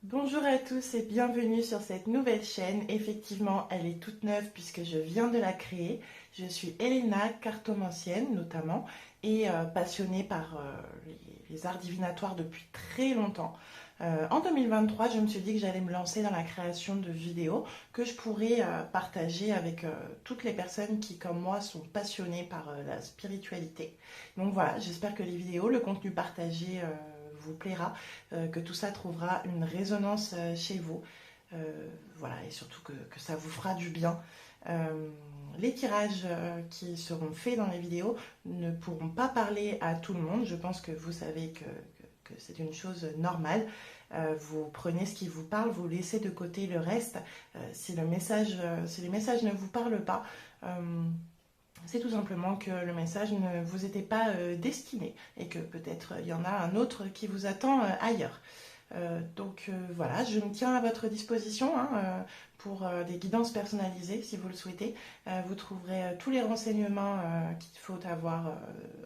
Bonjour à tous et bienvenue sur cette nouvelle chaîne. Effectivement, elle est toute neuve puisque je viens de la créer. Je suis Elena, cartomancienne notamment, et passionnée par les arts divinatoires depuis très longtemps. En 2023, je me suis dit que j'allais me lancer dans la création de vidéos que je pourrais partager avec toutes les personnes qui, comme moi, sont passionnées par la spiritualité. Donc voilà, j'espère que les vidéos, le contenu partagé vous plaira, que tout ça trouvera une résonance chez vous. Voilà, et surtout que ça vous fera du bien. Les tirages qui seront faits dans les vidéos ne pourront pas parler à tout le monde. Je pense que vous savez que c'est une chose normale. Vous prenez ce qui vous parle, vous laissez de côté le reste. Si les messages ne vous parlent pas, c'est tout simplement que le message ne vous était pas destiné et que peut-être il y en a un autre qui vous attend ailleurs. Voilà, je me tiens à votre disposition pour des guidances personnalisées si vous le souhaitez. Vous trouverez tous les renseignements qu'il faut avoir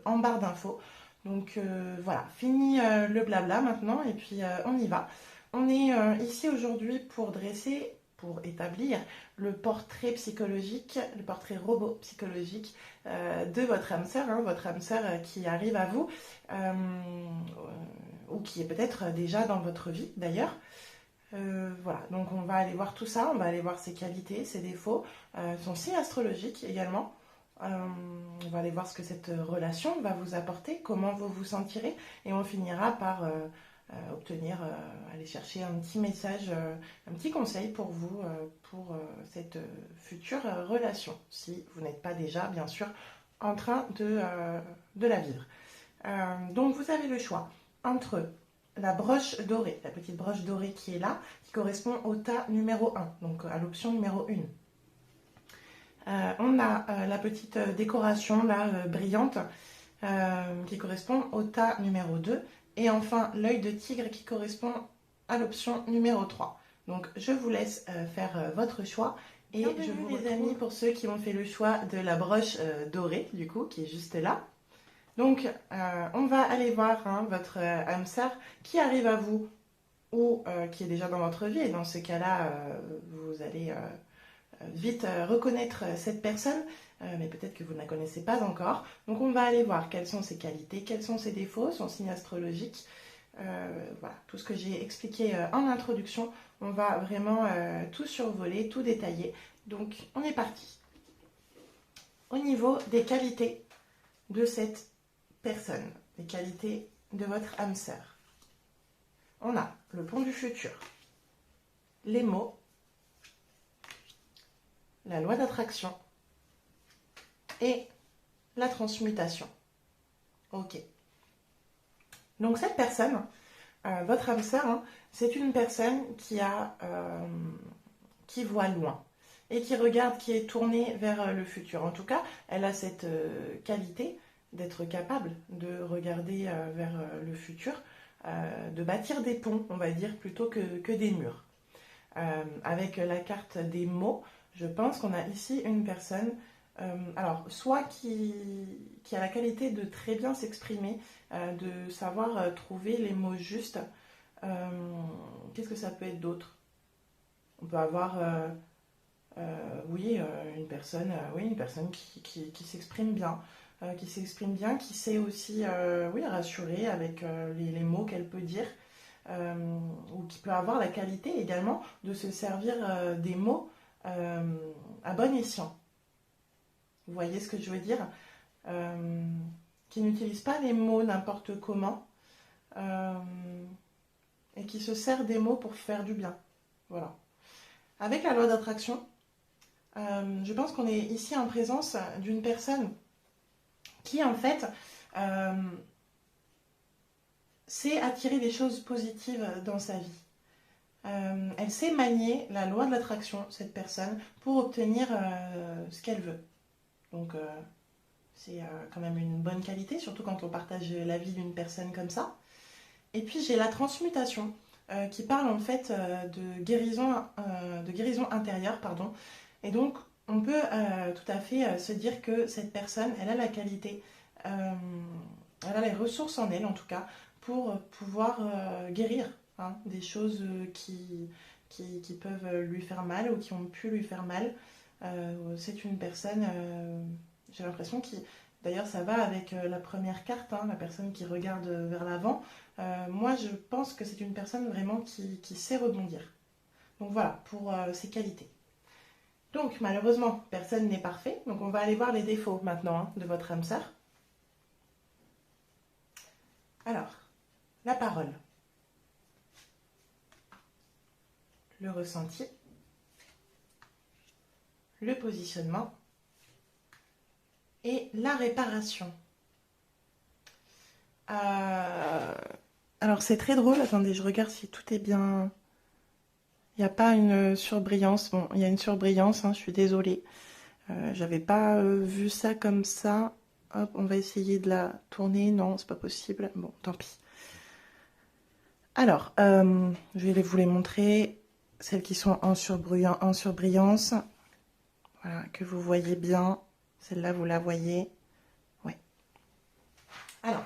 en barre d'infos. Voilà, fini le blabla maintenant et puis on y va. On est ici aujourd'hui pour établir le portrait psychologique, le portrait robot psychologique de votre âme sœur qui arrive à vous ou qui est peut-être déjà dans votre vie d'ailleurs. Voilà, donc on va aller voir tout ça, on va aller voir ses qualités, ses défauts, son signe astrologique également. On va aller voir ce que cette relation va vous apporter, comment vous vous sentirez, et on finira par aller chercher un petit message, un petit conseil pour vous, pour cette future relation, si vous n'êtes pas déjà, bien sûr, en train de la vivre. Donc vous avez le choix entre la broche dorée, la petite broche dorée qui est là, qui correspond au tas numéro 1, donc à l'option numéro 1. On a la petite décoration là, brillante, qui correspond au tas numéro 2. Et enfin, l'œil de tigre qui correspond à l'option numéro 3. Donc, je vous laisse faire votre choix. Et bienvenue, je vous les amis, pour ceux qui ont fait le choix de la broche dorée, du coup, qui est juste là. Donc, on va aller voir votre âme sœur qui arrive à vous ou qui est déjà dans votre vie. Et dans ce cas-là, vous allez vite reconnaître cette personne, mais peut-être que vous ne la connaissez pas encore. Donc on va aller voir quelles sont ses qualités, quels sont ses défauts, son signe astrologique. Voilà, tout ce que j'ai expliqué en introduction, on va vraiment tout survoler, tout détailler. Donc on est parti. Au niveau des qualités de cette personne, les qualités de votre âme sœur, on a le pont du futur, les mots, la loi d'attraction et la transmutation. Ok. Donc cette personne, votre âme sœur, c'est une personne qui voit loin et qui regarde, qui est tournée vers le futur. En tout cas, elle a cette qualité d'être capable de regarder vers le futur, de bâtir des ponts, on va dire, plutôt que des murs. Avec la carte des mots, je pense qu'on a ici une personne, alors soit qui a la qualité de très bien s'exprimer, de savoir trouver les mots justes. Qu'est-ce que ça peut être d'autre? On peut avoir, une personne qui s'exprime bien, qui sait aussi, rassurer avec les mots qu'elle peut dire. Ou qui peut avoir la qualité également de se servir des mots à bon escient. Vous voyez ce que je veux dire? Qui n'utilise pas les mots n'importe comment et qui se sert des mots pour faire du bien. Voilà. Avec la loi d'attraction, je pense qu'on est ici en présence d'une personne qui en fait sait attirer des choses positives dans sa vie. Elle sait manier la loi de l'attraction, cette personne, pour obtenir ce qu'elle veut. Donc c'est quand même une bonne qualité, surtout quand on partage la vie d'une personne comme ça. Et puis j'ai la transmutation, qui parle en fait de guérison intérieure, pardon. Et donc on peut tout à fait se dire que cette personne, elle a la qualité, elle a les ressources en elle en tout cas, pour pouvoir guérir hein, des choses qui peuvent lui faire mal ou qui ont pu lui faire mal. C'est une personne, j'ai l'impression, qui... D'ailleurs, ça va avec la première carte, hein, la personne qui regarde vers l'avant. Moi, je pense que c'est une personne vraiment qui sait rebondir. Donc voilà, pour ses qualités. Donc, malheureusement, personne n'est parfait. Donc, on va aller voir les défauts maintenant, hein, de votre âme sœur. Alors, la parole, le ressenti, le positionnement et la réparation. Alors, c'est très drôle. Attendez, je regarde si tout est bien. Il n'y a pas une surbrillance. Bon, il y a une surbrillance, hein, je suis désolée. J'avais pas vu ça comme ça. Hop, on va essayer de la tourner. Non, c'est pas possible. Bon, tant pis. Alors, je vais vous les montrer. Celles qui sont en surbrillance. Voilà, que vous voyez bien. Celle-là, vous la voyez. Ouais. Alors,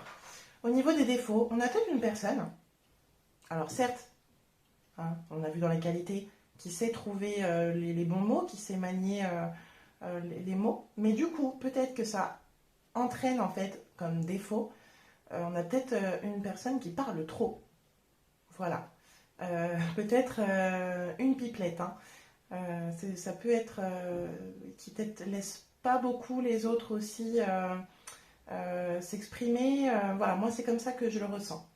au niveau des défauts, on a peut-être une personne. Alors, certes, hein, on a vu dans les qualités, qui sait trouver les bons mots, qui sait manier les mots. Mais du coup, peut-être que ça entraîne en fait comme défaut. On a peut-être une personne qui parle trop. Voilà. Peut-être une pipelette. Hein. Ça peut être qui peut-être laisse pas beaucoup les autres aussi s'exprimer. Voilà, moi c'est comme ça que je le ressens.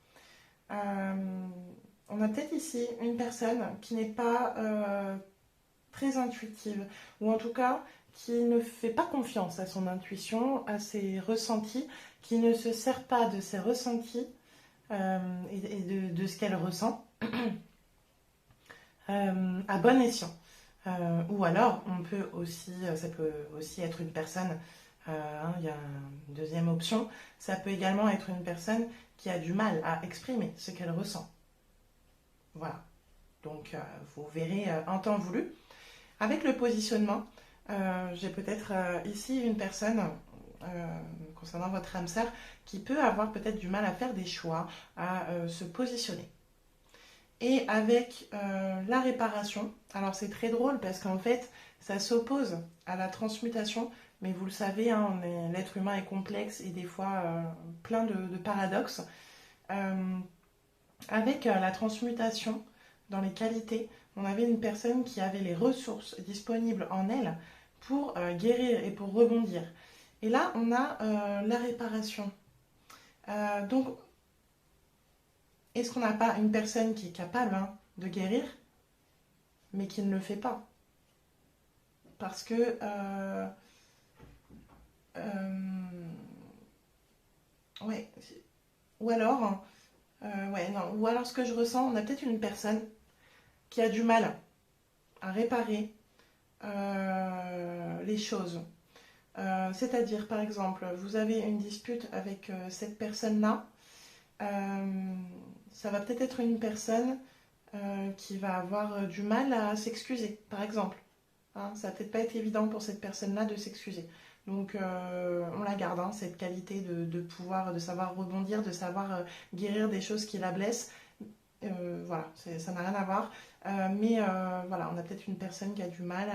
On a peut-être ici une personne qui n'est pas très intuitive, ou en tout cas qui ne fait pas confiance à son intuition, à ses ressentis, qui ne se sert pas de ses ressentis et de ce qu'elle ressent à bon escient. Ou alors, on peut aussi, ça peut aussi être une personne, hein, il y a une deuxième option, ça peut également être une personne qui a du mal à exprimer ce qu'elle ressent. Voilà. Donc, vous verrez en temps voulu. Avec le positionnement, j'ai peut-être ici une personne, concernant votre âme sœur, qui peut avoir peut-être du mal à faire des choix, à se positionner. Et avec la réparation, alors c'est très drôle parce qu'en fait, ça s'oppose à la transmutation, mais vous le savez, hein, l'être humain est complexe et des fois plein de paradoxes. Avec la transmutation dans les qualités, on avait une personne qui avait les ressources disponibles en elle pour guérir et pour rebondir. Et là, on a la réparation. Donc, est-ce qu'on n'a pas une personne qui est capable, hein, de guérir, mais qui ne le fait pas? Parce que ouais, ou alors ouais, non, ou alors ce que je ressens, on a peut-être une personne qui a du mal à réparer les choses. C'est-à-dire, par exemple, vous avez une dispute avec cette personne-là, ça va peut-être être une personne qui va avoir du mal à s'excuser, par exemple. Hein, ça va peut-être pas être évident pour cette personne-là de s'excuser. Donc on la garde, hein, cette qualité de pouvoir, de savoir rebondir, de savoir guérir des choses qui la blessent. Voilà, ça n'a rien à voir. Mais voilà, on a peut-être une personne qui a du mal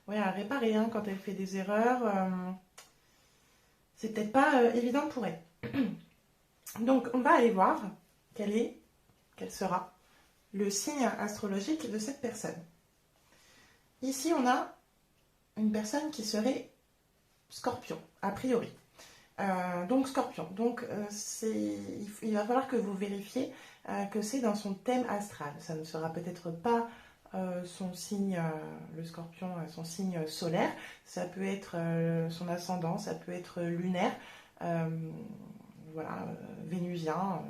ouais, à réparer, hein, quand elle fait des erreurs. C'est peut-être pas évident pour elle. Donc on va aller voir quel sera le signe astrologique de cette personne. Ici, on a une personne qui serait Scorpion, a priori. Donc Scorpion. Donc il va falloir que vous vérifiez que c'est dans son thème astral. Ça ne sera peut-être pas son signe, le Scorpion, son signe solaire. Ça peut être son ascendant, ça peut être lunaire, voilà, vénusien,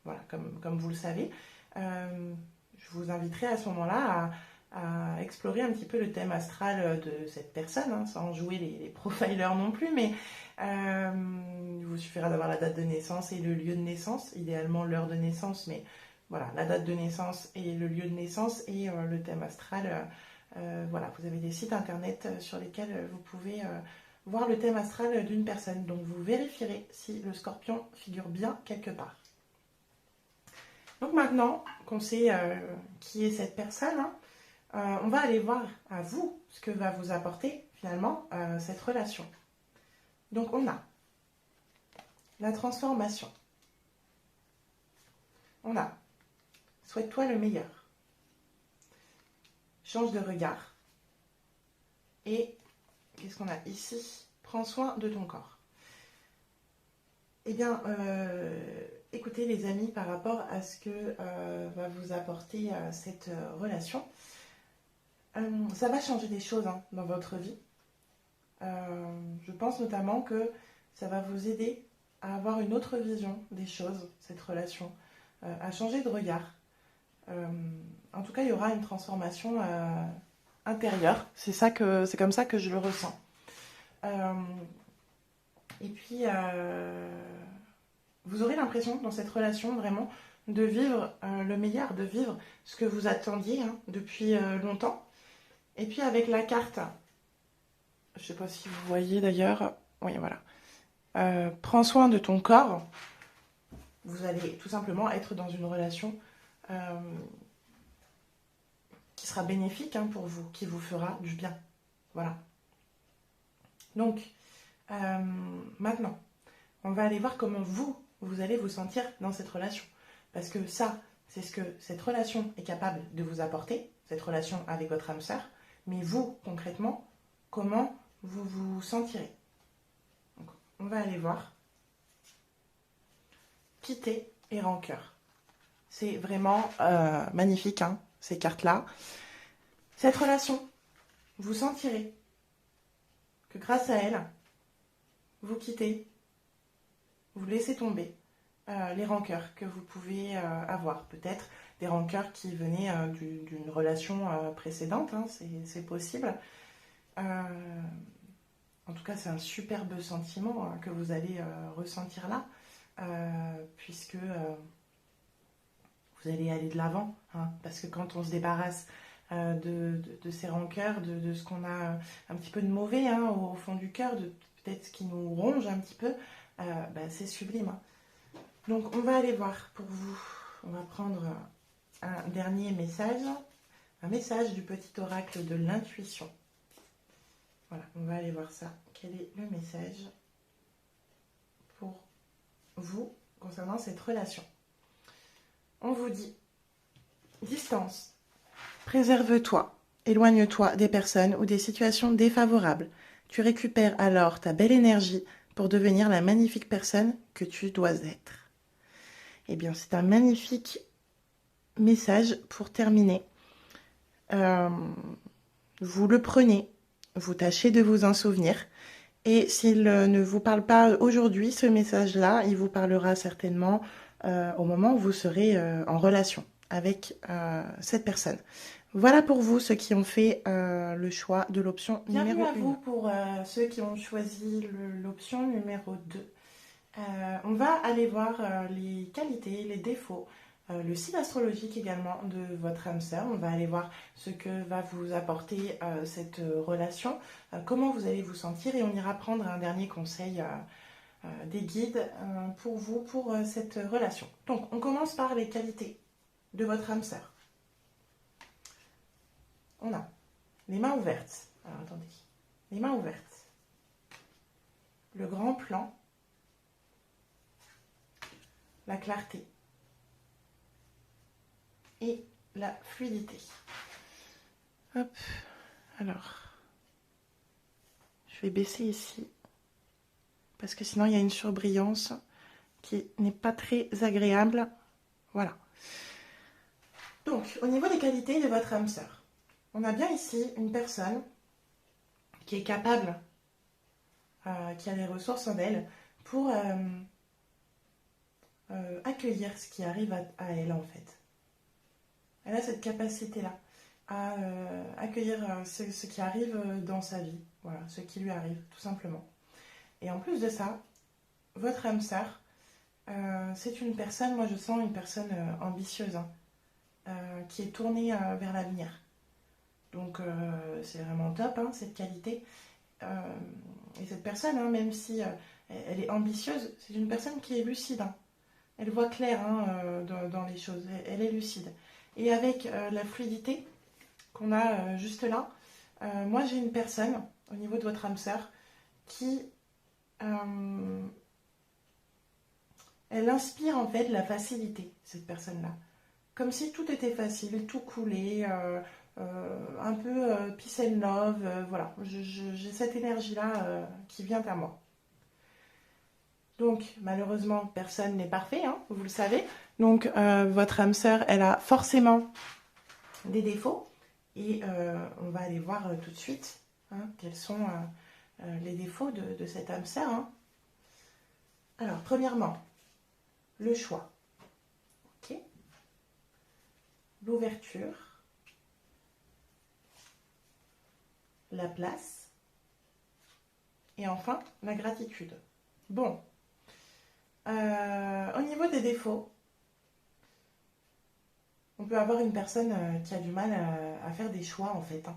voilà, comme vous le savez. Je vous inviterai à ce moment-là à explorer un petit peu le thème astral de cette personne, hein, sans jouer les profilers non plus, mais il vous suffira d'avoir la date de naissance et le lieu de naissance, idéalement l'heure de naissance, mais voilà, la date de naissance et le lieu de naissance et le thème astral. Voilà, vous avez des sites internet sur lesquels vous pouvez voir le thème astral d'une personne, donc vous vérifierez si le Scorpion figure bien quelque part. Donc maintenant qu'on sait qui est cette personne, hein, on va aller voir à vous ce que va vous apporter finalement cette relation. Donc on a la transformation. On a souhaite-toi le meilleur. Change de regard. Et qu'est-ce qu'on a ici? Prends soin de ton corps. Eh bien, écoutez les amis, par rapport à ce que va vous apporter cette relation, ça va changer des choses hein, dans votre vie. Je pense notamment que ça va vous aider à avoir une autre vision des choses, cette relation, à changer de regard. En tout cas, il y aura une transformation intérieure. C'est comme ça que je le ressens. Et puis, vous aurez l'impression dans cette relation vraiment de vivre le meilleur, de vivre ce que vous attendiez hein, depuis longtemps. Et puis avec la carte, je ne sais pas si vous voyez d'ailleurs, oui voilà, prends soin de ton corps. Vous allez tout simplement être dans une relation qui sera bénéfique hein, pour vous, qui vous fera du bien. Voilà. Donc, maintenant, on va aller voir comment vous allez vous sentir dans cette relation. Parce que ça, c'est ce que cette relation est capable de vous apporter, cette relation avec votre âme sœur. Mais vous, concrètement, comment vous vous sentirez? Donc, on va aller voir. Pitié et rancœur. C'est vraiment magnifique, hein, ces cartes-là. Cette relation, vous sentirez que grâce à elle, vous quittez, vous laissez tomber les rancœurs que vous pouvez avoir. Peut-être des rancœurs qui venaient d'une relation précédente, hein, c'est possible. En tout cas, c'est un superbe sentiment hein, que vous allez ressentir là, puisque vous allez aller de l'avant. Hein, parce que quand on se débarrasse de ces rancœurs, de ce qu'on a un petit peu de mauvais hein, au fond du cœur, de peut-être ce qui nous ronge un petit peu, c'est sublime. Hein. Donc, on va aller voir pour vous. On va prendre un dernier message, un message du petit oracle de l'intuition. Voilà, on va aller voir ça. Quel est le message pour vous concernant cette relation? On vous dit distance, préserve-toi, éloigne-toi des personnes ou des situations défavorables. Tu récupères alors ta belle énergie pour devenir la magnifique personne que tu dois être. Eh bien, c'est un magnifique message pour terminer. Vous le prenez, vous tâchez de vous en souvenir. Et s'il ne vous parle pas aujourd'hui, ce message-là, il vous parlera certainement au moment où vous serez en relation avec cette personne. Voilà pour vous ceux qui ont fait le choix de l'option numéro 1. Bienvenue à vous pour ceux qui ont choisi l'option numéro 2. On va aller voir les qualités, les défauts, le signe astrologique également de votre âme sœur. On va aller voir ce que va vous apporter cette relation, comment vous allez vous sentir, et on ira prendre un dernier conseil des guides pour vous, pour cette relation. Donc, on commence par les qualités de votre âme sœur. On a les mains ouvertes. Alors, attendez. Les mains ouvertes. Le grand plan. La clarté. Et la fluidité. Hop, alors, je vais baisser ici, parce que sinon il y a une surbrillance qui n'est pas très agréable. Voilà. Donc, au niveau des qualités de votre âme sœur, on a bien ici une personne qui est capable, qui a les ressources en elle, pour accueillir ce qui arrive à elle en fait. Elle a cette capacité-là à accueillir ce qui arrive dans sa vie, voilà, ce qui lui arrive, tout simplement. Et en plus de ça, votre âme sœur, c'est une personne, moi je sens une personne ambitieuse, hein, qui est tournée vers l'avenir. Donc c'est vraiment top, hein, cette qualité. Et cette personne, hein, même si elle est ambitieuse, c'est une personne qui est lucide. Hein. Elle voit clair hein, dans les choses, elle est lucide. Et avec la fluidité qu'on a juste là, moi j'ai une personne au niveau de votre âme sœur qui, elle inspire en fait la facilité, cette personne-là. Comme si tout était facile, tout coulait, un peu peace and love, voilà. J'ai cette énergie-là qui vient à moi. Donc, malheureusement, personne n'est parfait, hein, vous le savez. Donc, votre âme sœur, elle a forcément des défauts. Et on va aller voir tout de suite hein, quels sont les défauts de cette âme sœur. Hein. Alors, premièrement, le choix. Ok. L'ouverture. La place. Et enfin, la gratitude. Bon. Au niveau des défauts, on peut avoir une personne qui a du mal à faire des choix en fait. Hein.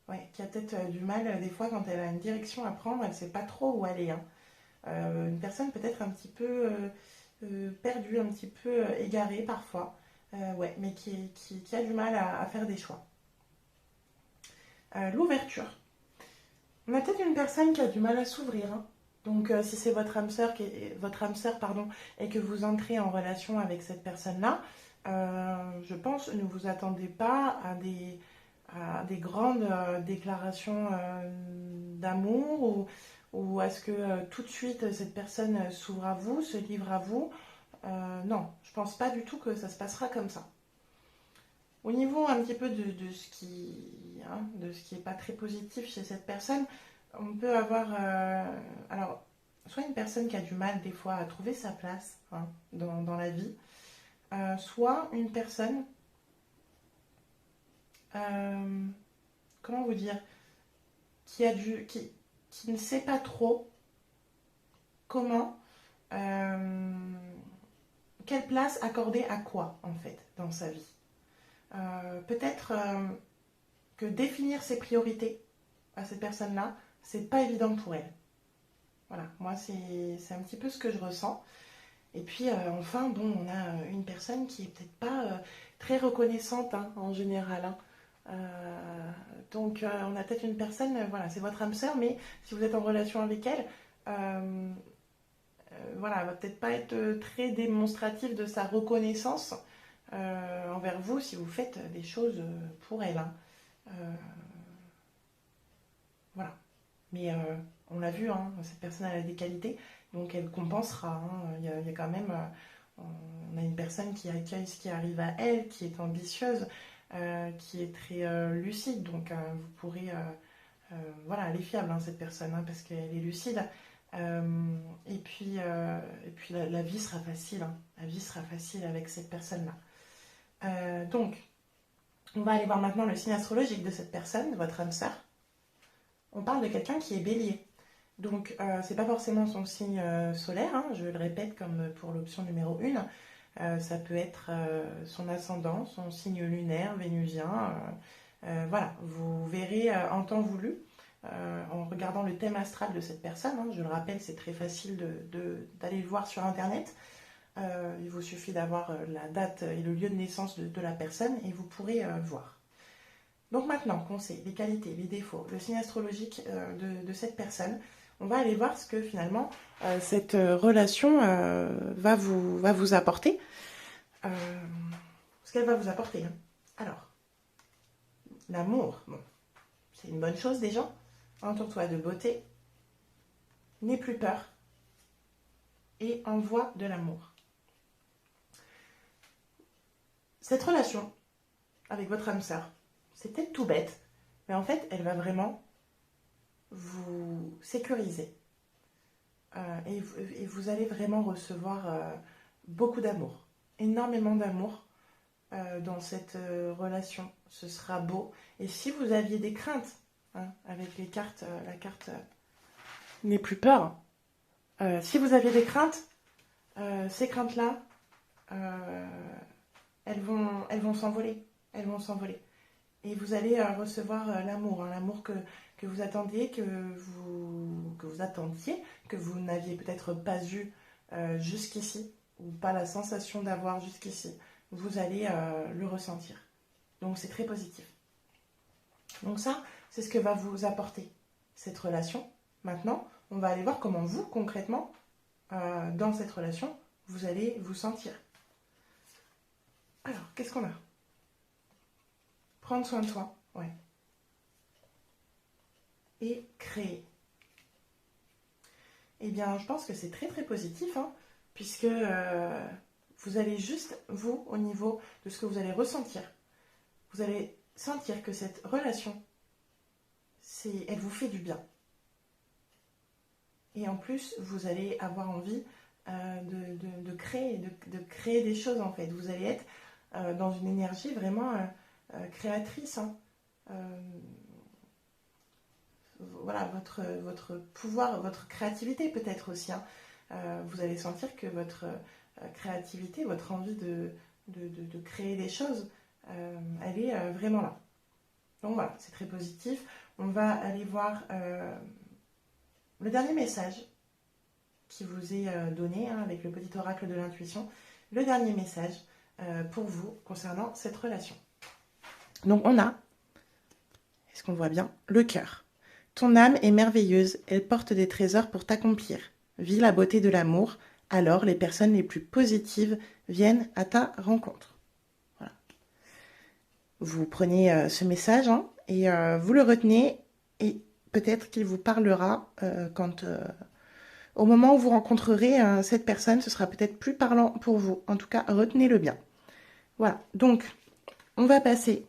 Ouais, qui a peut-être du mal des fois quand elle a une direction à prendre, elle ne sait pas trop où aller. Hein. Une personne peut-être un petit peu perdue, un petit peu égarée parfois, ouais, mais qui a du mal à faire des choix. L'ouverture. On a peut-être une personne qui a du mal à s'ouvrir. Hein. Donc, si c'est votre âme sœur, pardon, et que vous entrez en relation avec cette personne-là, je pense ne vous attendez pas à des grandes déclarations d'amour ou est-ce que tout de suite cette personne s'ouvre à vous, se livre à vous. Non, je pense pas du tout que ça se passera comme ça. Au niveau un petit peu de ce qui est pas très positif chez cette personne, on peut avoir alors soit une personne qui a du mal des fois à trouver sa place hein, dans la vie, soit une personne comment vous dire qui ne sait pas trop comment quelle place accorder à quoi en fait dans sa vie. Peut-être que définir ses priorités à cette personne-là, c'est pas évident pour elle. Voilà, moi c'est un petit peu ce que je ressens. Et puis enfin, bon, on a une personne qui est peut-être pas très reconnaissante hein, en général. Hein. Donc on a peut-être une personne, voilà, c'est votre âme sœur, mais si vous êtes en relation avec elle, voilà, elle va peut-être pas être très démonstrative de sa reconnaissance envers vous si vous faites des choses pour elle. Hein. Voilà. Mais on l'a vu, hein, cette personne a des qualités, donc elle compensera. Hein. Il y a quand même, on a une personne qui accueille ce qui arrive à elle, qui est ambitieuse, qui est très lucide. Donc vous pourrez, voilà, elle est fiable hein, cette personne, hein, parce qu'elle est lucide. Et puis la vie sera facile. Hein. La vie sera facile avec cette personne-là. Donc, on va aller voir maintenant le signe astrologique de cette personne, votre âme sœur. On parle de quelqu'un qui est bélier. Donc, c'est pas forcément son signe solaire, hein, je le répète comme pour l'option numéro 1. Ça peut être son ascendant, son signe lunaire, vénusien. Voilà, vous verrez en temps voulu, en regardant le thème astral de cette personne. Hein, je le rappelle, c'est très facile d'aller le voir sur Internet. Il vous suffit d'avoir la date et le lieu de naissance de la personne et vous pourrez voir. Donc maintenant qu'on sait les qualités, les défauts, le signe astrologique de cette personne, on va aller voir ce que finalement cette relation va vous apporter. Ce qu'elle va vous apporter. Hein. Alors, l'amour, bon, c'est une bonne chose déjà. Entoure-toi de beauté, n'aie plus peur et envoie de l'amour. Cette relation avec votre âme sœur, c'est peut-être tout bête, mais en fait, elle va vraiment vous sécuriser. Et vous allez vraiment recevoir beaucoup d'amour, énormément d'amour dans cette relation. Ce sera beau. Et si vous aviez des craintes, hein, avec les cartes, la carte n'aie plus peur, si vous aviez des craintes, ces craintes-là, elles vont s'envoler. Elles vont s'envoler. Et vous allez recevoir l'amour, hein, l'amour que vous attendiez, que vous attendiez, que vous n'aviez peut-être pas eu jusqu'ici, ou pas la sensation d'avoir jusqu'ici, vous allez le ressentir. Donc c'est très positif. Donc ça, c'est ce que va vous apporter cette relation. Maintenant, on va aller voir comment vous, concrètement, dans cette relation, vous allez vous sentir. Alors, qu'est-ce qu'on a? Prendre soin de soi, ouais. Et créer. Eh bien, je pense que c'est très très positif, hein, puisque vous allez juste, vous, au niveau de ce que vous allez ressentir, vous allez sentir que cette relation, elle vous fait du bien. Et en plus, vous allez avoir envie de créer des choses, en fait. Vous allez être dans une énergie vraiment créatrice, hein. Voilà, votre pouvoir, votre créativité peut-être aussi, hein. Vous allez sentir que votre créativité, votre envie de créer des choses, elle est vraiment là. Donc voilà, c'est très positif. On va aller voir le dernier message qui vous est donné, hein, avec le petit oracle de l'intuition. Le dernier message pour vous concernant cette relation. Donc on a, est-ce qu'on voit bien, le cœur. Ton âme est merveilleuse, elle porte des trésors pour t'accomplir. Vis la beauté de l'amour, alors les personnes les plus positives viennent à ta rencontre. Voilà. Vous prenez ce message, hein, et vous le retenez, et peut-être qu'il vous parlera au moment où vous rencontrerez cette personne, ce sera peut-être plus parlant pour vous. En tout cas, retenez-le bien. Voilà, donc on va passer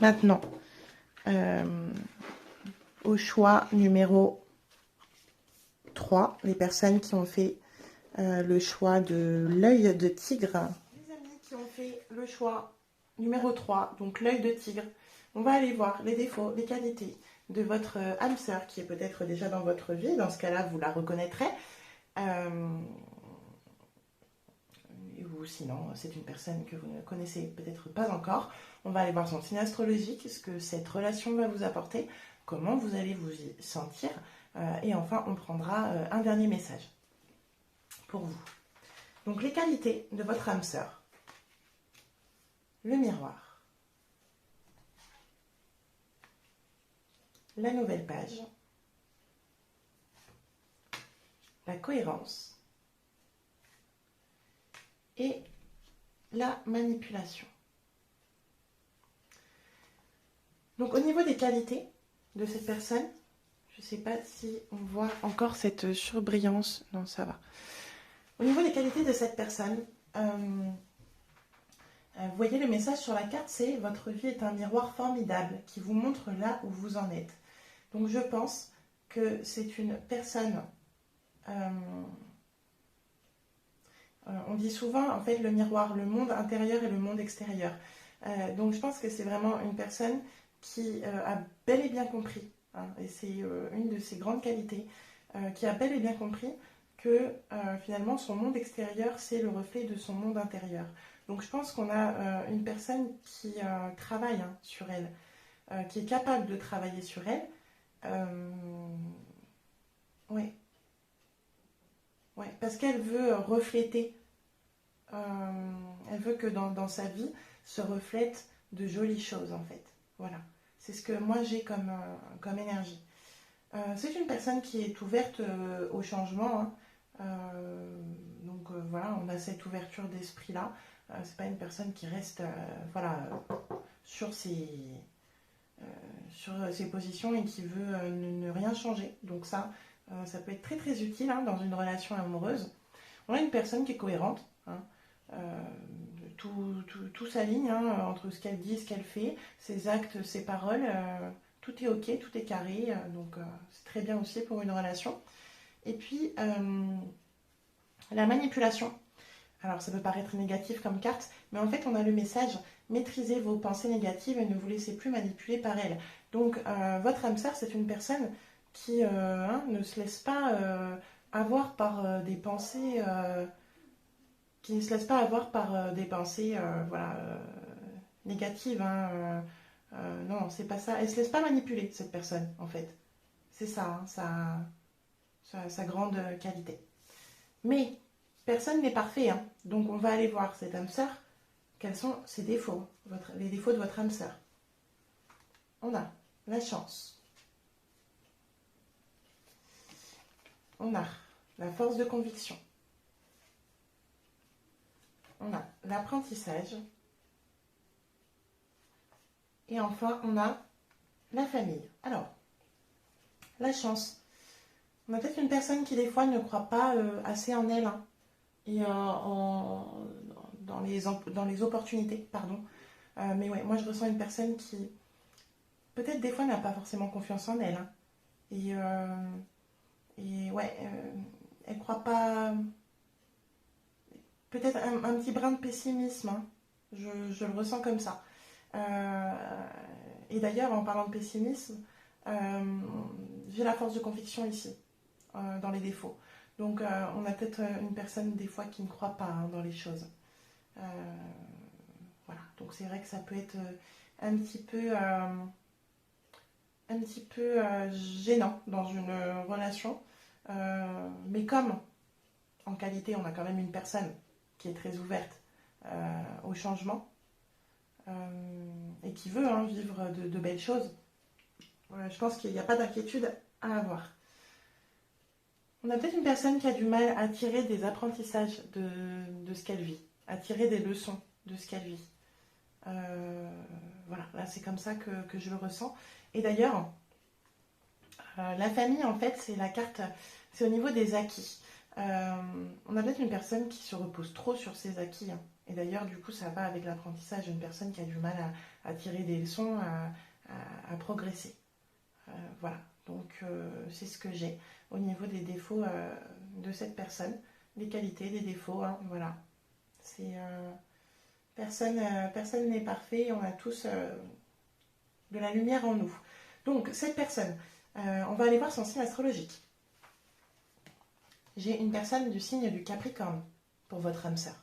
maintenant au choix numéro 3, les personnes qui ont fait le choix de l'œil de tigre. Les amis qui ont fait le choix numéro 3, donc l'œil de tigre, on va aller voir les défauts, les qualités de votre âme sœur qui est peut-être déjà dans votre vie. Dans ce cas-là, vous la reconnaîtrez. Ou sinon, c'est une personne que vous ne connaissez peut-être pas encore. On va aller voir son signe astrologique, ce que cette relation va vous apporter, comment vous allez vous y sentir. Et enfin, on prendra un dernier message pour vous. Donc, les qualités de votre âme sœur. Le miroir. La nouvelle page. La cohérence. Et la manipulation. Donc, au niveau des qualités de cette personne, je ne sais pas si on voit encore cette surbrillance. Non, ça va. Au niveau des qualités de cette personne, vous voyez le message sur la carte, c'est « Votre vie est un miroir formidable qui vous montre là où vous en êtes ». Donc, je pense que c'est une personne... on dit souvent, en fait, le miroir, le monde intérieur et le monde extérieur. Donc, je pense que c'est vraiment une personne qui a bel et bien compris, hein, et c'est une de ses grandes qualités, qui a bel et bien compris que finalement, son monde extérieur, c'est le reflet de son monde intérieur. Donc, je pense qu'on a une personne qui travaille, hein, sur elle, qui est capable de travailler sur elle. Oui. Ouais, parce qu'elle veut refléter, elle veut que dans sa vie se reflète de jolies choses, en fait. Voilà, c'est ce que moi j'ai comme énergie. C'est une personne qui est ouverte au changement, hein. Donc voilà, on a cette ouverture d'esprit-là. C'est pas une personne qui reste voilà, sur ses positions et qui veut ne rien changer. Donc ça peut être très très utile, hein, dans une relation amoureuse. On a une personne qui est cohérente, hein, tout s'aligne, hein, entre ce qu'elle dit, ce qu'elle fait, ses actes, ses paroles, tout est ok, tout est carré, donc c'est très bien aussi pour une relation. Et puis la manipulation. Alors ça peut paraître négatif comme carte, mais en fait on a le message: maîtrisez vos pensées négatives et ne vous laissez plus manipuler par elles. Donc votre âme sœur, c'est une personne qui ne se laisse pas avoir par des pensées, voilà, négatives, hein, non, c'est pas ça. Elle se laisse pas manipuler, cette personne, en fait. C'est ça, hein, sa grande qualité. Mais personne n'est parfait, hein. Donc on va aller voir cette âme sœur, quels sont ses défauts, les défauts de votre âme sœur. On a la chance. On a la force de conviction. On a l'apprentissage. Et enfin, on a la famille. Alors, la chance. On a peut-être une personne qui, des fois, ne croit pas assez en elle, hein, et dans les opportunités, pardon. Mais ouais, moi, je ressens une personne qui, peut-être, des fois, n'a pas forcément confiance en elle, hein. Et ouais, elle croit pas... Peut-être un petit brin de pessimisme, hein. Je le ressens comme ça. Et d'ailleurs, en parlant de pessimisme, j'ai la force de conviction ici, dans les défauts. Donc, on a peut-être une personne, des fois, qui ne croit pas, hein, dans les choses. Euh, voilà, donc c'est vrai que ça peut être un petit peu, gênant dans une relation. Mais comme, en qualité, on a quand même une personne qui est très ouverte au changement, et qui veut, hein, vivre de belles choses, je pense qu'il n'y a pas d'inquiétude à avoir. On a peut-être une personne qui a du mal à tirer des apprentissages de ce qu'elle vit, à tirer des leçons de ce qu'elle vit. Voilà, là c'est comme ça que je le ressens. Et d'ailleurs, la famille, en fait, c'est la carte, c'est au niveau des acquis. On a peut-être une personne qui se repose trop sur ses acquis, hein. Et d'ailleurs, du coup, ça va avec l'apprentissage, une personne qui a du mal à tirer des leçons, à progresser. Voilà, donc c'est ce que j'ai au niveau des défauts de cette personne, des qualités, des défauts, hein, voilà. C'est personne n'est parfait, on a tous de la lumière en nous. Donc cette personne, on va aller voir son signe astrologique. J'ai une personne du signe du Capricorne pour votre âme sœur.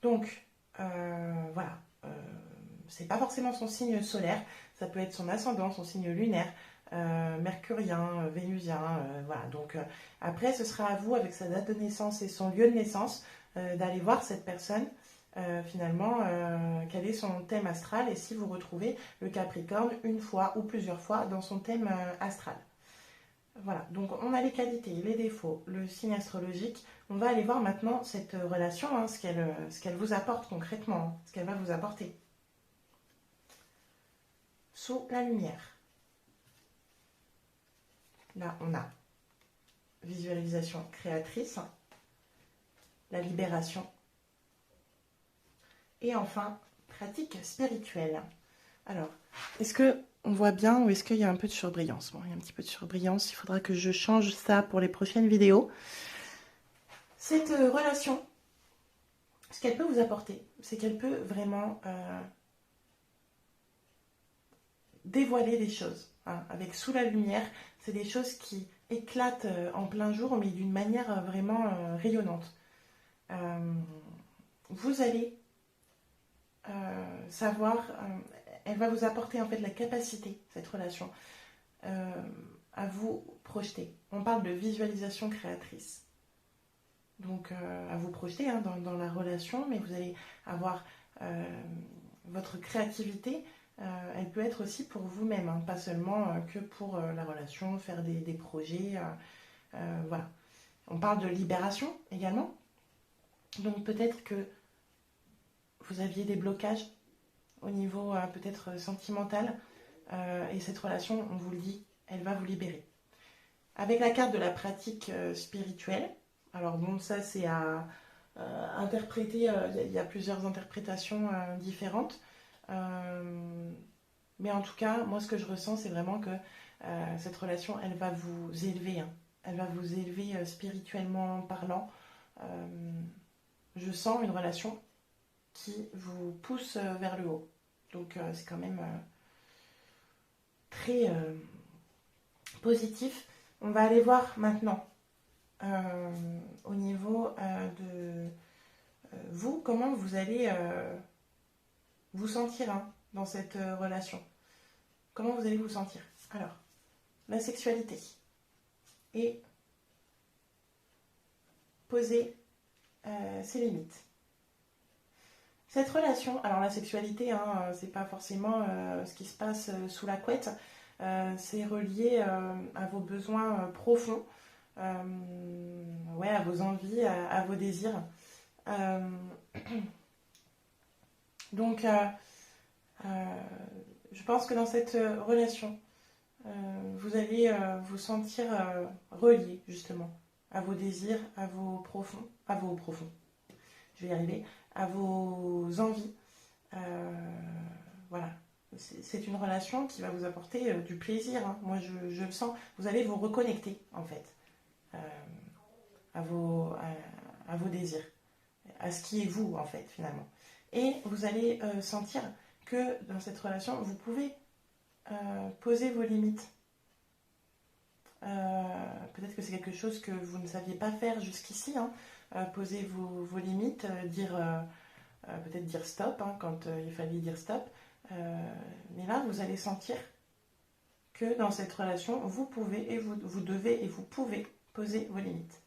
Donc voilà, c'est pas forcément son signe solaire, ça peut être son ascendant, son signe lunaire, mercurien, vénusien, voilà. Donc après, ce sera à vous, avec sa date de naissance et son lieu de naissance, d'aller voir cette personne, finalement, quel est son thème astral, et si vous retrouvez le Capricorne une fois ou plusieurs fois dans son thème astral. Voilà, donc on a les qualités, les défauts, le signe astrologique. On va aller voir maintenant cette relation, hein, ce qu'elle vous apporte concrètement, hein, ce qu'elle va vous apporter. Sous la lumière. Là, on a visualisation créatrice, la libération, et enfin, pratique spirituelle. Alors, est-ce que on voit bien ou est-ce qu'il y a un peu de surbrillance? Bon, il y a un petit peu de surbrillance, il faudra que je change ça pour les prochaines vidéos. Cette relation, ce qu'elle peut vous apporter, c'est qu'elle peut vraiment dévoiler des choses, hein. Avec sous la lumière, c'est des choses qui éclatent en plein jour, mais d'une manière vraiment rayonnante. Vous allez savoir, elle va vous apporter en fait la capacité, cette relation, à vous projeter. On parle de visualisation créatrice. Donc à vous projeter, hein, dans la relation, mais vous allez avoir votre créativité. Elle peut être aussi pour vous-même, hein, pas seulement que pour la relation, faire des projets. Voilà. On parle de libération également. Donc peut-être que vous aviez des blocages au niveau peut-être sentimental, et cette relation, on vous le dit, elle va vous libérer. Avec la carte de la pratique spirituelle, alors bon, ça c'est à interpréter, il y a plusieurs interprétations différentes, mais en tout cas, moi ce que je ressens, c'est vraiment que cette relation, elle va vous élever, hein. Elle va vous élever spirituellement parlant. Je sens une relation qui vous pousse vers le haut. Donc c'est quand même très positif. On va aller voir maintenant au niveau de vous, comment vous allez vous sentir, hein, dans cette relation. Comment vous allez vous sentir? Alors, la sexualité est poser ses limites. Cette relation, alors la sexualité, hein, c'est pas forcément ce qui se passe sous la couette, c'est relié à vos besoins profonds, ouais, à vos envies, à vos désirs. Donc, je pense que dans cette relation, vous allez vous sentir relié justement à vos désirs, à vos profonds, je vais y arriver, à vos envies. Voilà, c'est une relation qui va vous apporter du plaisir, hein. Moi, je le sens. Vous allez vous reconnecter en fait à vos désirs, à ce qui est vous en fait finalement. Et vous allez sentir que dans cette relation, vous pouvez poser vos limites. Peut-être que c'est quelque chose que vous ne saviez pas faire jusqu'ici, hein. Poser vos limites, peut-être dire stop, hein, quand il fallait dire stop. Mais là, vous allez sentir que dans cette relation, vous pouvez et vous devez et vous pouvez poser vos limites.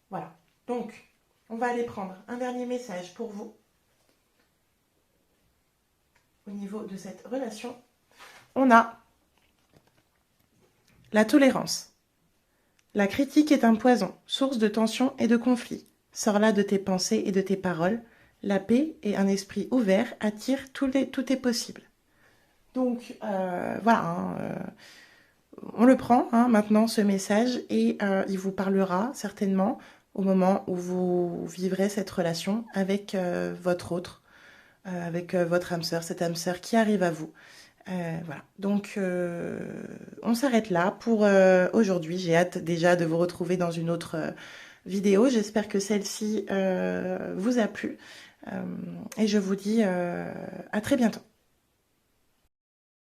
Voilà. Donc, on va aller prendre un dernier message pour vous au niveau de cette relation. On a la tolérance. La critique est un poison, source de tension et de conflit. Sors-la de tes pensées et de tes paroles. La paix et un esprit ouvert attirent tout est possible. Donc, voilà, hein, on le prend hein, maintenant, ce message, et il vous parlera certainement au moment où vous vivrez cette relation avec votre autre, avec votre âme sœur, cette âme sœur qui arrive à vous. Voilà, donc on s'arrête là pour aujourd'hui. J'ai hâte déjà de vous retrouver dans une autre vidéo. J'espère que celle-ci vous a plu. Et je vous dis à très bientôt.